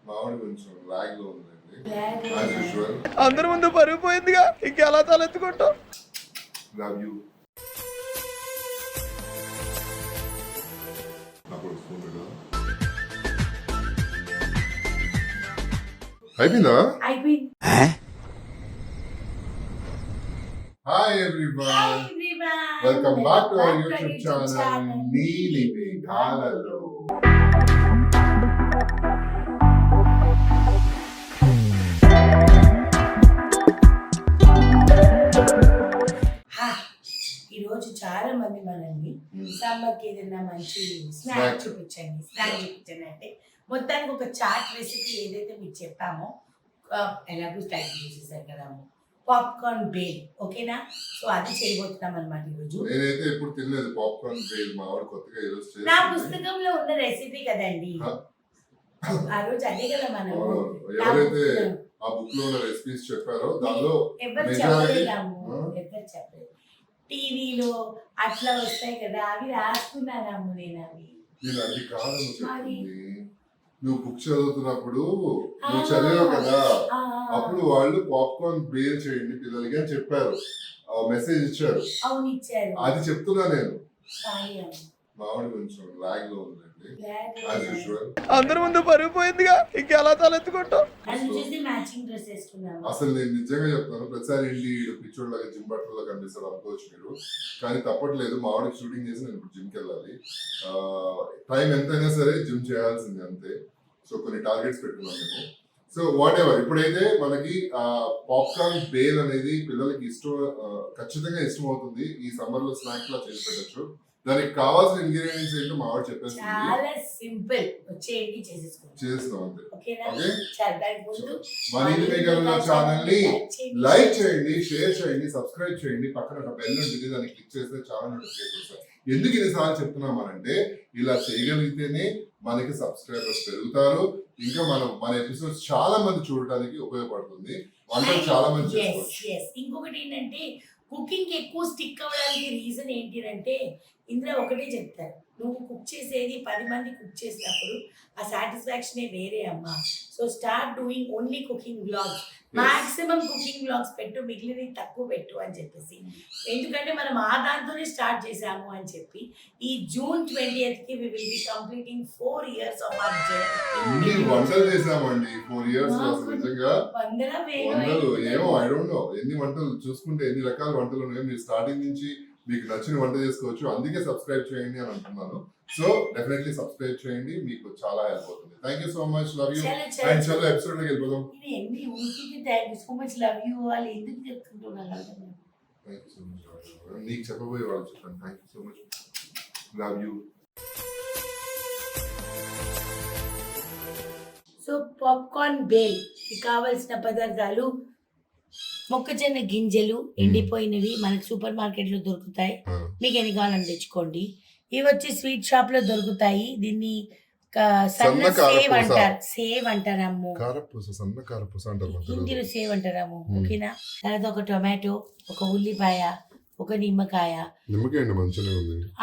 మామిడి కొంచెం లాగ్ లో ఉందండి. Black. As usual. అందరి ముందు పరుగు పోయిందిగా, ఇంకెలా తలెత్తుకుంటాం. Love you. అప్పుడు ఫోన్ పెట్టదా? అయిపోయిందా? అయిపోయింది. Hi everyone, welcome back to our YouTube channel నీలి మేఘాలలో. ఈరోజు చాలా మంది మనల్ని సమ్మర్కి ఏదైనా మంచి స్నాక్ చూపించండి అంటే మొత్తానికి ఒక చాట్ రెసిపీ ఏదైతే మీకు చెప్పామో ఎలాగో స్టార్ట్ చేసేసారు కదా, పాప్కార్న్ బేల్. ఓకేనా? సో అది చేయబోతున్నాం అనమాట ఈరోజు. నేనైతే ఎప్పుడు తినలేదు పాప్కార్న్ బేల్. మా వాడు కొత్తగా ఈరోజు చేశాడు. నా పుస్తకంలో ఉన్న రెసిపీ కదండి, ఆ రోజు అదే కదా మనం ఎవరైతే ఆ బుక్ లో ఉన్న రెసిపీస్ చెప్పారో దానిలో ఎవరు చెప్పలేదు. టీవీలో అట్లా వస్తాయి కదా, అవి రాసుకున్నాను నేను. అవి నేను అది కాదు చెప్పింది. నువ్వు బుక్ చదువుతున్నప్పుడు నువ్వు చదివావు కదా, అప్పుడు వాళ్ళు పాప్కార్న్ బేల్ చేయండి పిల్లలకి అని చెప్పారు, మెసేజ్ ఇచ్చారు. అవును ఇచ్చారు. అది చెప్తున్నా నేను. మామిడి కొంచెం లాగ్ లో ఉందండి. As usual. అందరి ముందు పరుగు పోయిందిగా, ఇంకెలా తలెత్తుకుంటాం. అసలు నేను నిజంగా చెప్తాను, ప్రతిసారి ఏంటి పిచ్చోడ్లాగా జిమ్ బట్టలో కనిపిస్తాడు అనుకోవచ్చు మీరు, కానీ తప్పట్లేదు. మామిడికి షూటింగ్ చేసి నేను ఇప్పుడు జిమ్కి వెళ్ళాలి. టైం ఎంతైనా సరే జిమ్ చేయాల్సింది అంతే. సో కొన్ని టార్గెట్స్ పెట్టుకున్నాం మేము. సో వాట్ ఎవర్, ఇప్పుడైతే మనకి పాప్కార్న్ బేల్ అనేది పిల్లలకి ఖచ్చితంగా ఇష్టం అవుతుంది. ఈ సమ్మర్ లో స్నాక్ లా చేసి పెట్టచ్చు. దానికి కావాల్సిన ఇంగ్రీడియంట్స్ ఏంటో మా వాడు చెప్పేసి చాలా సింపుల్, వచ్చేయండి చేస్తాం అంతే. ఓకేనా? మా నీలి మేఘాలలో ఛానల్ ని లైక్ చేయండి, షేర్ చేయండి, సబ్స్క్రైబ్ చేయండి. పక్కన ఒక బెల్ ఉంటుంది, దాన్ని క్లిక్ చేస్తే చాలా నోటిఫికేషన్ వస్తాయి. ఎందుకు ఇన్నిసార్లు చెప్తున్నామనంటే ఇలా చేయగలిగితేనే మనకి సబ్స్క్రైబర్స్ పెరుగుతారు, ఇంకా మన ఎపిసోడ్స్ చాలా మంది చూడటానికి ఉపయోగపడుతుంది. వంటలు చాలా మంది చేసుకోవచ్చు. ఇంకొకటి ఏంటంటే కుకింగ్ ఎక్కువ స్టిక్ అవ్వడానికి రీజన్ ఏంటి అంటే ఇందులో ఒకటే చెప్తారు, నువ్వు కుక్ చేసేది 10 మంది కుక్ చేసినప్పుడు ఆ సాటిస్ఫాక్షనే వేరే అమ్మా. So start doing only cooking vlogs, maximum cooking vlogs పెట్టు, మిగిలినవి తక్కువ పెట్టు అని చెప్పేసి. ఎందుకంటే మనం ఆ దాంతోనే స్టార్ట్ చేసాము అని చెప్పి ఈ June 20th కి we will be completing 4 years of our journey. వంటలు చేసామండి 4 years లో. అసలు నిజంగా వంటలు ఏమో ఐ డోంట్ నో ఎన్ని వంటలు చూసుకుంటే ఎన్ని రకాల వంటలు ఉన్నాయో. మీరు స్టార్టింగ్ నుంచి మీకు నచ్చిన వంట చేసుకోవచ్చు. అందుకే సబ్స్క్రైబ్ చేయండి అని అంటున్నాను. సో డెఫినెట్లీ సబ్స్క్రైబ్ చేయండి, మీకు చాలా హెల్ప్ అవుతుంది. Thank you so much, love you. And చలో ఎపిసోడ్ లోకి వెళ్ళిపోదాం. నీకు చెప్పబోయే వాళ్ళు చెప్పండి. Thank you so much, love you. So popcorn bale కావాల్సిన పదార్థాలు: మొక్కజొన్న గింజలు ఎండిపోయినవి మనకు సూపర్ మార్కెట్ లో దొరుకుతాయి, మీకు ఎన్ని కావాలని తెచ్చుకోండి. ఇవి వచ్చి స్వీట్ షాప్ లో దొరుకుతాయి. దీన్ని సేవ్ అంటారమ్ము, హిందీలో సేవ్ అంటారమ్ము. ఓకేనా? తర్వాత ఒక టొమాటో, ఒక ఉల్లిపాయ, ఒక నిమ్మకాయ.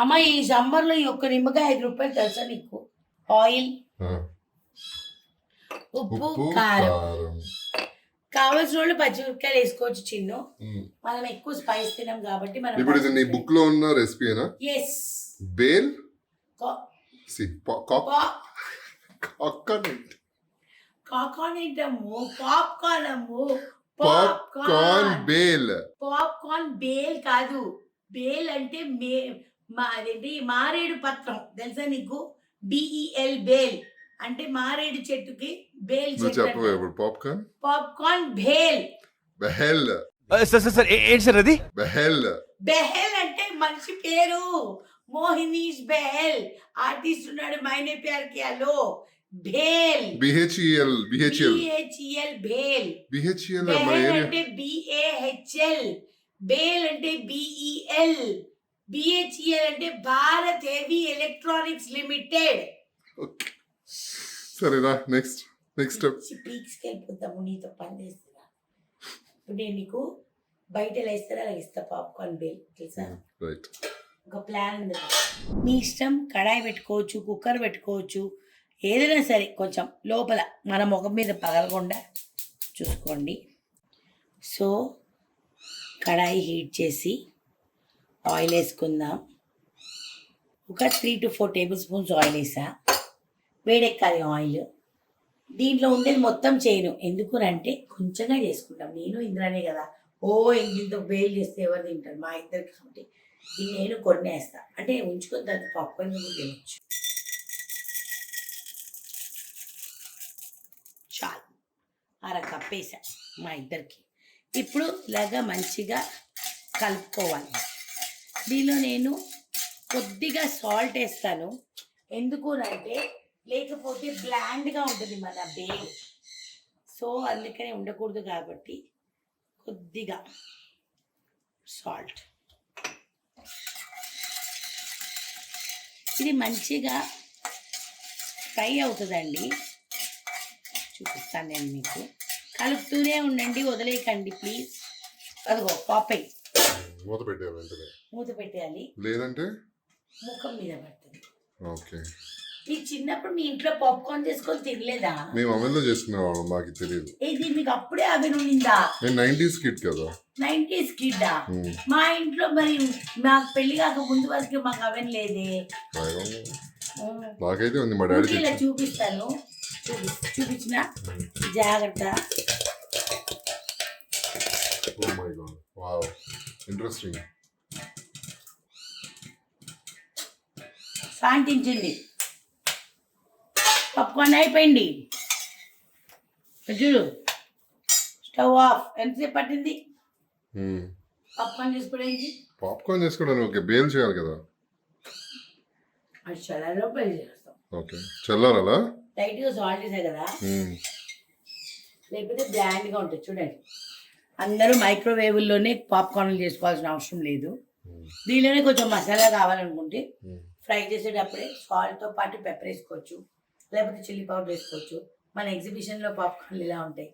అమ్మ ఈ సమ్మర్ లో ఈ ఒక్క నిమ్మకాయ 5 రూపాయలు తెలుసా నీకు? ఆయిల్, ఉప్పు, కారం. కావాల్సిన వాళ్ళు పచ్చిమిరపకాయలు వేసుకోవచ్చు చిన్న. మనం ఎక్కువ స్పైస్ తినాం కాబట్టి మనం. ఇప్పుడు ఇది నీ బుక్ లో ఉన్న రెసిపీనా? yes bale popcorn bale. Popcorn bale కాదు, బేల్ అంటే అదేంటి మారేడు పత్రం తెలుసా నీకు? BEL బేల్ అంటే మారేడు చెట్టుకి బేల్ చెట్టు. Popcorn bale. బెహెల్ ఏంటి సార్ అది? బెహెల్ అంటే మనిషి పేరు, మోహినీష్ బెహెల్. ఆర్టిస్ట్ ఉన్నాడు మైనే ప్యార్ కియాలో. బేల్ BHEL బేల్. BHEL అంటే BAHL, బేల్ అంటే BEL, BHEL అంటే భారత్ హెవీ ఎలక్ట్రానిక్స్ లిమిటెడ్. సరేనా? నెక్స్ట్ పీక్స్కి వెళ్ళిపోతాము, నీతో పని చేస్తున్నా. ఇప్పుడు నేను నీకు బయట ఎలా ఇస్తారా అలా ఇస్తా పాప్కార్న్ బేల్, తెలుసా? రైట్. ఒక ప్లాన్ ఉంది. మీ ఇష్టం, కడాయి పెట్టుకోవచ్చు, కుక్కర్ పెట్టుకోవచ్చు, ఏదైనా సరే కొంచెం లోపల మన ముఖం మీద పగలకుండా చూసుకోండి. సో కడాయి హీట్ చేసి ఆయిల్ వేసుకుందాం. ఒక 3 to 4 టేబుల్ స్పూన్స్ ఆయిల్ వేసా. వేడెక్కాలి ఆయిల్. దీంట్లో ఉండేది మొత్తం చేయను, ఎందుకునంటే కొంచెంగా చేసుకుంటాం. నేను ఇంద్రానే కదా, ఇంత బేల్ చేస్తే ఎవరు తింటారు మా ఇద్దరికి, కాబట్టి ఇది నేను కొన్ని వేస్తా. అంటే ఉంచుకొని దాన్ని పాప్కార్న్ కూడా తినచ్చు. చాలు, కప్ వేసా మా ఇద్దరికి. ఇప్పుడు ఇలాగా మంచిగా కలుపుకోవాలి. దీనిలో నేను కొద్దిగా సాల్ట్ వేస్తాను, ఎందుకు అంటే లేకపోతే బ్లాండ్గా ఉంటుంది మన బేల్. సో అందుకనే ఉండకూడదు కాబట్టి కొద్దిగా సాల్ట్. ఇది మంచిగా ఫ్రై అవుతుందండి, చూపిస్తాను నేను మీకు. కలుపుతూనే ఉండండి, వదిలేయకండి ప్లీజ్. అదిగో పాపై మూత పెట్టేయాలి, వెంటనే మూత పెట్టేయాలి, లేదంటే ముఖం మీద పడుతుంది. ఓకే. ఈ చిన్నప్పుడు మీ ఇంట్లో పాప్కార్న్ చేసుకొని తినలేదా? మేము అమల్లో చేసుకునేవాళ్ళం, మాకు తెలియదు. ఇది మీకు అప్పుడే అవెన్ ఉండిందా? నేను 90s కిడ్ కదా. 90s కిడ్డా? మా ఇంట్లో మరి మాకు పెళ్లి కాక ముందు వరకు మాకు అవెన్ లేదే. నాకైతే ఉంది, మా డాడీ ఇలా చూపిస్తాను, చూపించిన జాగ్రత్త. Oh my god, wow, interesting. శాంతించింది, పాప్కార్న్ అయిపోయింది. చూడు, స్టవ్ ఆఫ్. ఎంతసేపు పట్టింది పాప్కార్న్ చేసుకోవడానికి? పాప్కార్న్ చేసుకోవడానికి ఓకే, బేల్ చేయాలి కదా. అది చల్లారలో బయలు చేస్తాం. ఓకే, చల్లారాలా? లైట్గా సాల్ట్ వేసా కదా, లేకపోతే బ్లాండ్గా ఉంటుంది. చూడండి, అందరూ మైక్రోవేవ్లోనే పాప్కార్న్లు చేసుకోవాల్సిన అవసరం లేదు. దీనిలోనే కొంచెం మసాలా కావాలనుకుంటే ఫ్రై చేసేటప్పుడే సాల్ట్తో పాటు పెప్పర్ వేసుకోవచ్చు, లేకపోతే చిల్లీ పౌడర్ వేసుకోవచ్చు. మన ఎగ్జిబిషన్లో పాప్కార్న్లు ఇలా ఉంటాయి,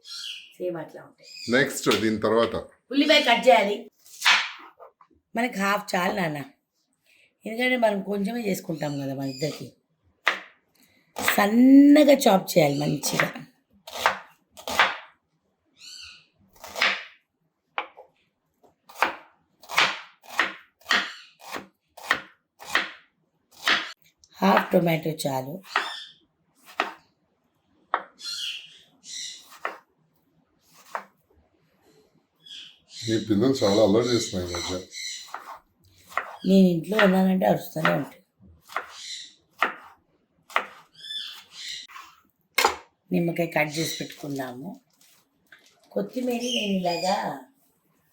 సేమ్ అట్లా ఉంటాయి. నెక్స్ట్ దీని తర్వాత ఉల్లిపాయ కట్ చేయాలి. మనకి హాఫ్ చాలు నాన్న, ఎందుకంటే మనం కొంచెమే చేసుకుంటాం కదా మన ఇద్దరికి. సన్నగా చాప్ చేయాలి మంచిగా. హాఫ్ టొమాటో చాలు. మీ పిల్లలు చాలా అల్లరి చేస్తున్నాయి ఈ మధ్య. నేను ఇంట్లో ఉన్నానంటే అరుస్తూనే ఉంటుంది. నిమ్మకాయ కట్ చేసి పెట్టుకున్నాము. కొత్తిమీర నేను ఇలాగా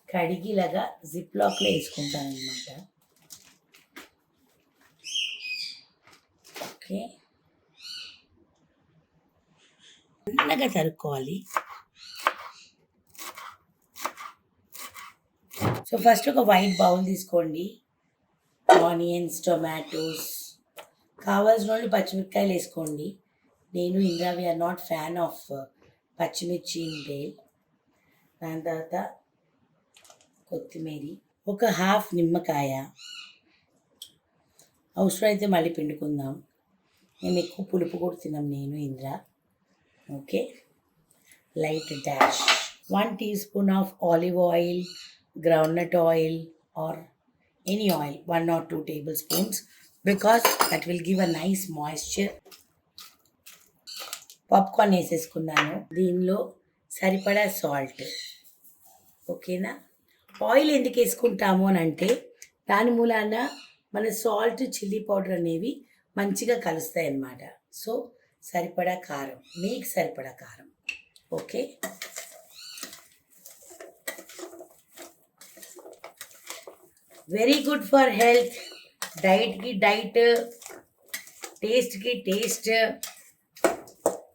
కడిగి ఇలాగా జిప్ లాక్లో వేసుకుంటాను అనమాట. ఓకే, సన్నగా తరుక్కోవాలి. సో ఫస్ట్ ఒక వైట్ బౌల్ తీసుకోండి. ఆనియన్స్, టొమాటోస్, కావాల్సిన వాళ్ళు పచ్చిమిరపకాయలు వేసుకోండి. నేను ఇంద్రా we are not fan of పచ్చిమిర్చి ఇన్ బేల్. దాని తర్వాత కొత్తిమీర, ఒక హాఫ్ నిమ్మకాయ, అవసరమైతే మళ్ళీ పిండుకుందాం. మేము ఎక్కువ పులుపు కూడా తిన్నాం నేను Indra. Okay, light dash 1 teaspoon of olive oil, groundnut oil or any oil, 1 or 2 tablespoons, because that will give a nice moisture. Popcorn వేసేసుకున్నాను. దీనిలో సరిపడా సాల్ట్. ఓకేనా? ఆయిల్ ఎందుకు వేసుకుంటాము అని అంటే దాని మూలాన మన సాల్ట్, చిల్లీ పౌడర్ అనేవి మంచిగా కలుస్తాయి అన్నమాట. సో సరిపడా కారం, మీకు సరిపడా కారం. Okay, very good for health. డైట్కి డైట్, టేస్ట్కి టేస్ట్.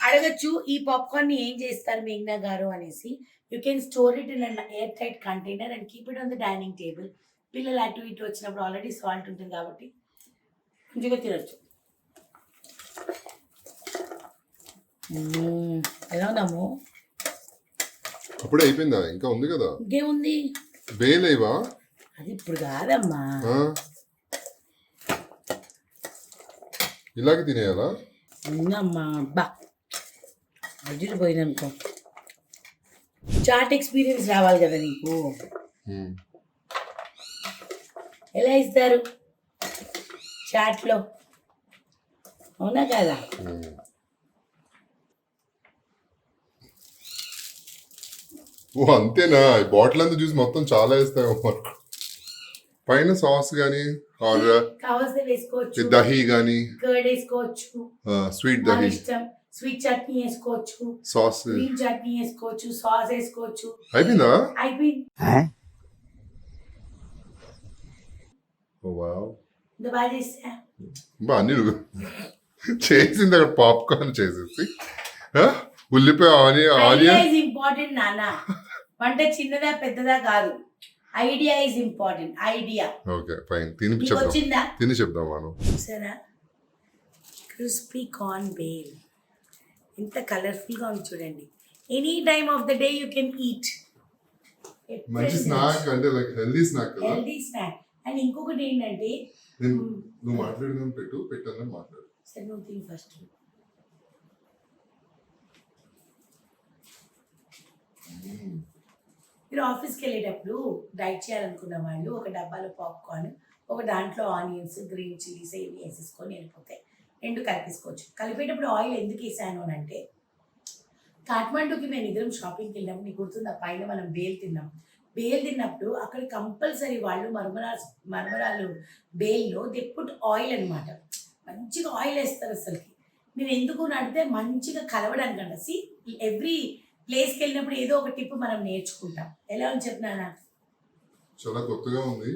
అడగచ్చు ఈ పాప్కార్న్ని ఏం చేస్తారు మేఘ్నా గారు అనేసి. You can store it in an airtight container and keep it on the dining table. పిల్లలు అటు ఇటు వచ్చినప్పుడు ఆల్రెడీ సాల్ట్ ఉంటుంది కాబట్టి మంచిగా తినచ్చు. ఎలా ఉన్నాము? అప్పుడే అయిపోయిందా? ఇంకా ఉంది కదా. ఇంకేముంది? బేలేవా? అది ఇప్పుడు కాదమ్మా, ఇలాగే తినేయాలా? ఉందమ్మా బా అడ్జీలు పోయిందనుకో. చాట్ ఎక్స్పీరియన్స్ రావాలి కదా నీకు. ఎలా ఇస్తారు చాట్లో, అవునా కదా? ఓ అంతేనా? బాటిల్ అంతా చూసి మొత్తం చాలా వేస్తాయి. పైన సాస్ గానీ కావాల్సిన వేసుకోవచ్చు, దహి గానీ, కర్డ్ వేసుకోవచ్చు, స్వీట్ మన దహి, ఇష్టం. స్వీట్ చట్నీ వేసుకోవచ్చు, సాస్. గ్రీన్ చట్నీ వేసుకోవచ్చు, సాస్ వేసుకోవచ్చు. అయిపోయిందా? అయిపోయింది. ఓ వావ్. ఇంత బాగా చేస్తా. బా అన్ని నువ్వు చేసింది అక్కడ పాప్కార్న్ చేసేసి ఉల్లిపాయ ఐడియా ఆనియన్. ఇస్ ఇంపార్టెంట్ నాన్న. వంట చిన్నదా పెద్దదా కాదు, idea is important. Idea okay fine. తిని నీకు చెప్దాం, వచ్చిందా? తిని చెప్దాం మనం. సరే, క్రిస్పీ కార్న్ బేల్ ఎంత కలర్ఫుల్గా ఉంది చూడండి. Any time of the day you can eat. మంచి స్నాక్ అంటే లైక్ హెల్దీ స్నాక్ కదా. Healthy snack. అండ్ ఇంకొకటి ఏంటంటే, నువ్వు మాట్లాడదాం, పెట్టాలని మాట్లాడు. సరే నువ్వు తిని ఫస్ట్. మీరు ఆఫీస్కి వెళ్ళేటప్పుడు డైట్ చేయాలనుకున్న వాళ్ళు ఒక డబ్బాలో పాప్కార్న్, ఒక దాంట్లో ఆనియన్స్, గ్రీన్ చిల్లీస్ ఇవి వేసేసుకొని వెళ్ళిపోతాయి. రెండు కలిపేసుకోవచ్చు. కలిపేటప్పుడు ఆయిల్ ఎందుకు వేసాను అని అంటే, కాఠ్మండూకి మేము ఇద్దరం షాపింగ్కి వెళ్ళినప్పుడు నీకు గుర్తుందా, పైన మనం బేల్ తిన్నాం. బేల్ తిన్నప్పుడు అక్కడ కంపల్సరీ వాళ్ళు మరమరాలు బేల్లో దే పుట్ ఆయిల్ అనమాట. మంచిగా ఆయిల్ వేస్తారు అసలుకి. నేను ఎందుకు నడితే మంచిగా కలవడానికి అంట. సి ఎవ్రీ ప్లేస్కి వెళ్ళినప్పుడు ఏదో ఒక టిప్ మనం నేర్చుకుంటాం. ఎలా అని చెప్పినానా? చాలా కొత్తగా ఉంది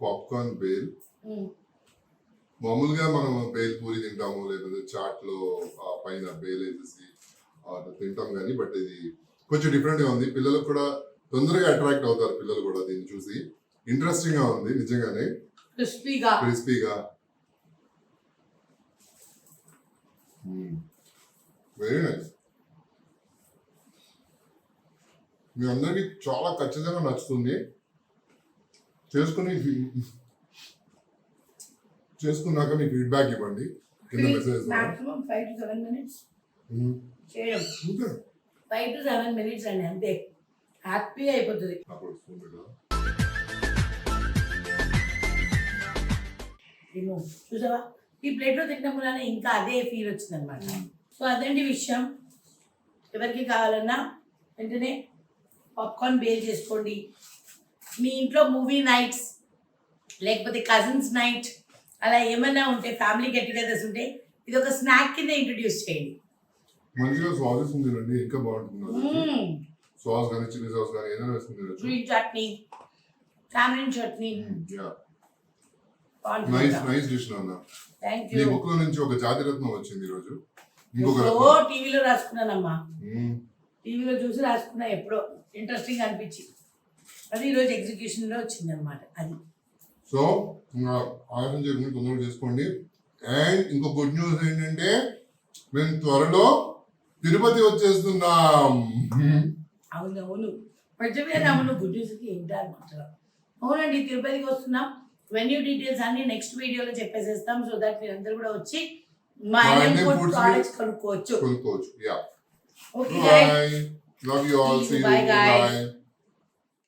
పాప్కార్న్ బేల్. మామూలుగా మనం బేల్ పూరి తింటాము, లేకపోతే చాట్ లో పైన బేల్ వేసేసి తింటాం కానీ, బట్ ఇది కొంచెం డిఫరెంట్ గా ఉంది. పిల్లలకు కూడా తొందరగా అట్రాక్ట్ అవుతారు. పిల్లలు కూడా దీన్ని చూసి ఇంట్రెస్టింగ్ గా ఉంది నిజంగానే. క్రిస్పీగా వెరీ నైస్. మీ అందరికి చాలా ఖచ్చితంగా నచ్చుతుంది. చేసుకున్నాక మీ ఫీడ్బ్యాక్ ఇవ్వండి కింద మెసేజ్. మాక్సిమం 5 to 7 minutes చేయడం. 5 to 7 minutes అండి, అంతే. హ్యాపీగా అయిపోతుంది. చూసావా, ఈ ప్లేట్లో తినడం వల్ల ఇంకా అదే ఫీల్ వచ్చింది అనమాట. సో అదండి విషయం. ఎవరికి కావాలన్నా వెంటనే పాప్కార్న్ బేల్ చేసుకోండి. మీ ఇంట్లో మూవీ నైట్స్ లేకపోతే కజిన్స్ నైట్ అలా ఏమైనా ఉంటే, ఫ్యామిలీ గెట్ టుగెదర్స్ ఉంటే, ఇది ఒక స్నాక్ కింద ఇంట్రడ్యూస్ చేయండి. మంచిగా సాసెస్ ఉందండి, ఇంకా బాగుంటుంది. సాస్ కానీ చిల్లీ సాస్ కానీ ఏదైనా వేసుకుని తినొచ్చు. Green chutney, tamarind chutney. Nice dish నాన్న. థ్యాంక్ ఈ యూ. బుక్ లో నుంచి ఒక జాతిరత్నం వచ్చింది ఈ రోజు. ఎప్పుడో టీవీలో రాసుకున్నానమ్మా. టీవీలో చూసి రాసుకున్నా, ఎప్పుడో ఇంట్రెస్టింగ్ అనిపించి అది ఈరోజు ఎగ్జిక్యూషన్ లో వచ్చింది అనమాట. అది సో ఆలోచన చేసుకుని తొందరగా చేసుకోండి. అండ్ ఇంకో గుడ్ న్యూస్ ఏంటంటే, మేము త్వరలో తిరుపతి వచ్చేస్తున్నాం. అవునవును, మర్చిపోయాను. గుడ్ న్యూస్కి ఏంటో అనుకుంటున్నాం. అవునండి, తిరుపతికి వస్తున్నాం. వెన్యూ డీటెయిల్స్ అన్ని నెక్స్ట్ వీడియోలో చెప్పేసేస్తాం. సో దట్ మీరందరూ కూడా వచ్చి మా ఫుడ్ ప్రోడక్ట్స్ కొనుక్కోవచ్చు. Yeah. Okay, bye. Love you all. See you. Bye guys. By.